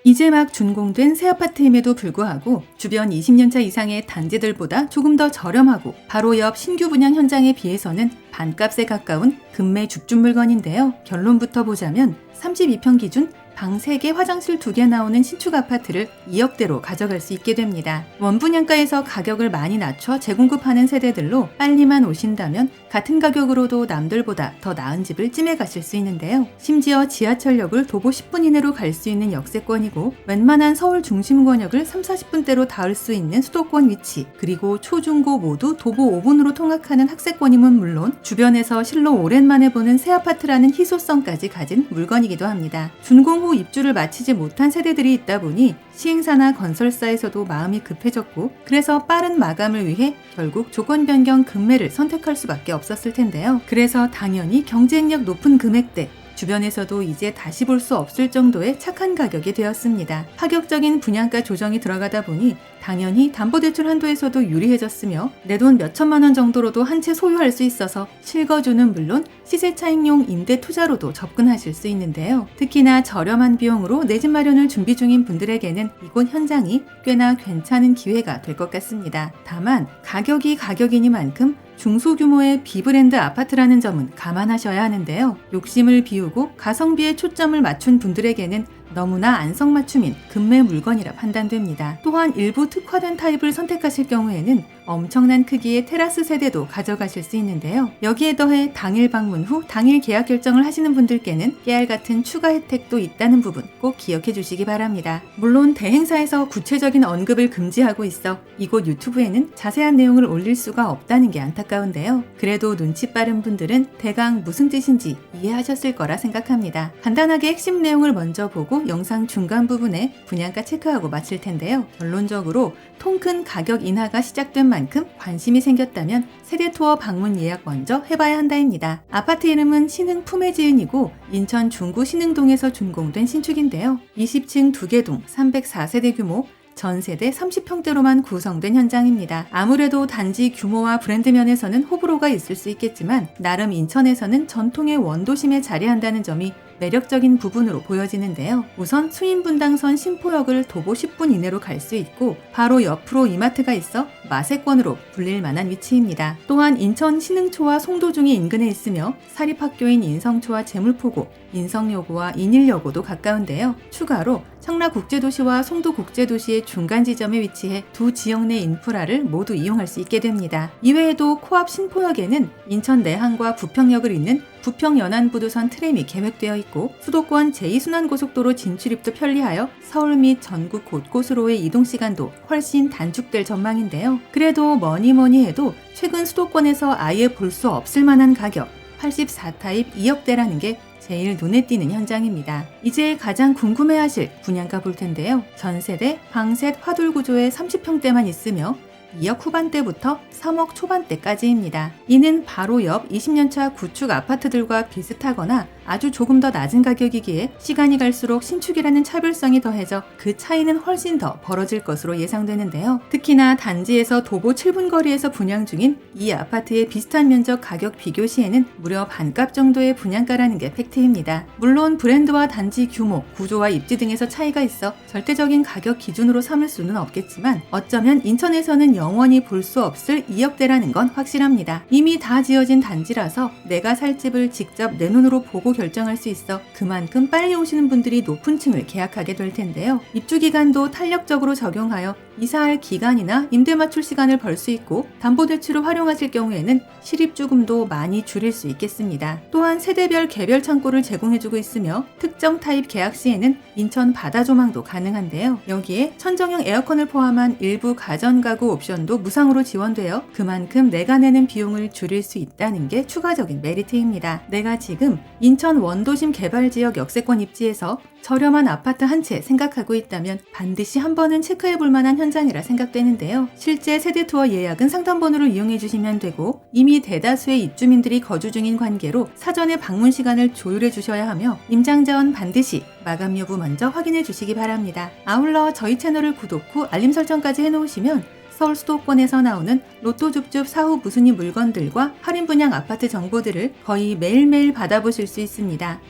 이제 막 준공된 새 아파트임에도 불구하고 주변 20년차 이상의 단지들보다 조금 더 저렴하고 바로 옆 신규 분양 현장에 비해서는 반값에 가까운 금매 줍줍 물건인데요. 결론부터 보자면 32평 기준 방 3개, 화장실 2개 나오는 신축 아파트를 2억대로 가져갈 수 있게 됩니다. 원분양가에서 가격을 많이 낮춰 재공급하는 세대들로 빨리만 오신다면 같은 가격으로도 남들보다 더 나은 집을 찜해 가실 수 있는데요. 심지어 지하철역을 도보 10분 이내로 갈 수 있는 역세권이고 웬만한 서울 중심 권역을 30-40분대로 닿을 수 있는 수도권 위치, 그리고 초중고 모두 도보 5분으로 통학하는 학세권임은 물론 주변에서 실로 오랜만에 보는 새 아파트라는 희소성까지 가진 물건이기도 합니다. 준공 후 입주를 마치지 못한 세대들이 있다 보니 시행사나 건설사에서도 마음이 급해졌고, 그래서 빠른 마감을 위해 결국 조건 변경 금매를 선택할 수밖에 없었을 텐데요. 그래서 당연히 경쟁력 높은 금액대, 주변에서도 이제 다시 볼 수 없을 정도의 착한 가격이 되었습니다. 파격적인 분양가 조정이 들어가다 보니 당연히 담보대출 한도에서도 유리해졌으며 내 돈 몇천만 원 정도로도 한 채 소유할 수 있어서 실거주는 물론 시세 차익용 임대 투자로도 접근하실 수 있는데요. 특히나 저렴한 비용으로 내 집 마련을 준비 중인 분들에게는 이곳 현장이 꽤나 괜찮은 기회가 될 것 같습니다. 다만 가격이 가격이니만큼 중소규모의 B브랜드 아파트라는 점은 감안하셔야 하는데요. 욕심을 비우고 가성비에 초점을 맞춘 분들에게는 너무나 안성맞춤인 금매 물건이라 판단됩니다. 또한 일부 특화된 타입을 선택하실 경우에는 엄청난 크기의 테라스 세대도 가져가실 수 있는데요. 여기에 더해 당일 방문 후 당일 계약 결정을 하시는 분들께는 깨알 같은 추가 혜택도 있다는 부분 꼭 기억해 주시기 바랍니다. 물론 대행사에서 구체적인 언급을 금지하고 있어 이곳 유튜브에는 자세한 내용을 올릴 수가 없다는 게 안타까운데요. 그래도 눈치 빠른 분들은 대강 무슨 뜻인지 이해하셨을 거라 생각합니다. 간단하게 핵심 내용을 먼저 보고 영상 중간 부분에 분양가 체크하고 마칠 텐데요. 결론적으로 통큰 가격 인하가 시작된 만큼 관심이 생겼다면 세대투어 방문 예약 먼저 해봐야 한다입니다. 아파트 이름은 신흥 품해지은이고 인천 중구 신흥동에서 준공된 신축인데요. 20층 2개 동 304세대 규모, 전세대 30평대로만 구성된 현장입니다. 아무래도 단지 규모와 브랜드 면에서는 호불호가 있을 수 있겠지만 나름 인천에서는 전통의 원도심에 자리한다는 점이 매력적인 부분으로 보여지는데요. 우선 수인분당선 신포역을 도보 10분 이내로 갈 수 있고 바로 옆으로 이마트가 있어 마세권으로 불릴 만한 위치입니다. 또한 인천 신흥초와 송도중이 인근에 있으며 사립학교인 인성초와 제물포고, 인성여고와 인일여고도 가까운데요. 추가로 청라국제도시와 송도국제도시의 중간 지점에 위치해 두 지역 내 인프라를 모두 이용할 수 있게 됩니다. 이외에도 코앞 신포역에는 인천 내항과 부평역을 잇는 부평연안부두선 트램이 계획되어 있고 수도권 제2순환고속도로 진출입도 편리하여 서울 및 전국 곳곳으로의 이동시간도 훨씬 단축될 전망인데요. 그래도 뭐니 해도 최근 수도권에서 아예 볼 수 없을 만한 가격 84타입 2억대라는 게 제일 눈에 띄는 현장입니다. 이제 가장 궁금해하실 분양가 볼 텐데요. 전세대 방셋 화돌 구조의 30평대만 있으며 2억 후반대부터 3억 초반대까지입니다. 이는 바로 옆 20년차 구축 아파트들과 비슷하거나 아주 조금 더 낮은 가격이기에 시간이 갈수록 신축이라는 차별성이 더해져 그 차이는 훨씬 더 벌어질 것으로 예상되는데요. 특히나 단지에서 도보 7분 거리에서 분양 중인 이 아파트의 비슷한 면적 가격 비교 시에는 무려 반값 정도의 분양가라는 게 팩트입니다. 물론 브랜드와 단지 규모, 구조와 입지 등에서 차이가 있어 절대적인 가격 기준으로 삼을 수는 없겠지만 어쩌면 인천에서는 영원히 볼 수 없을 2억대라는 건 확실합니다. 이미 다 지어진 단지라서 내가 살 집을 직접 내 눈으로 보고 결정할 수 있어 그만큼 빨리 오시는 분들이 높은 층을 계약하게 될 텐데요. 입주 기간도 탄력적으로 적용하여 이사할 기간이나 임대 맞출 시간을 벌 수 있고 담보대출을 활용하실 경우에는 실입주금도 많이 줄일 수 있겠습니다. 또한 세대별 개별 창고를 제공해주고 있으며 특정 타입 계약 시에는 인천 바다 조망도 가능한데요. 여기에 천정형 에어컨을 포함한 일부 가전가구 옵션도 무상으로 지원되어 그만큼 내가 내는 비용을 줄일 수 있다는 게 추가적인 메리트입니다. 내가 지금 인천 원도심 개발지역 역세권 입지에서 저렴한 아파트 한 채 생각하고 있다면 반드시 한 번은 체크해볼 만한 현장이라 생각되는데요. 실제 세대투어 예약은 상담번호를 이용해 주시면 되고 이미 대다수의 입주민들이 거주 중인 관계로 사전에 방문 시간을 조율해 주셔야 하며 임장 전 반드시 마감 여부 먼저 확인해 주시기 바랍니다. 아울러 저희 채널을 구독 후 알림 설정까지 해놓으시면 서울 수도권에서 나오는 로또 줍줍 사후 무순위 물건들과 할인 분양 아파트 정보들을 거의 매일매일 받아보실 수 있습니다.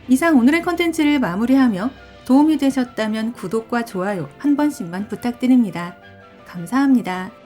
이상 오늘의 컨텐츠를 마무리하며 도움이 되셨다면 구독과 좋아요 한 번씩만 부탁드립니다. 감사합니다.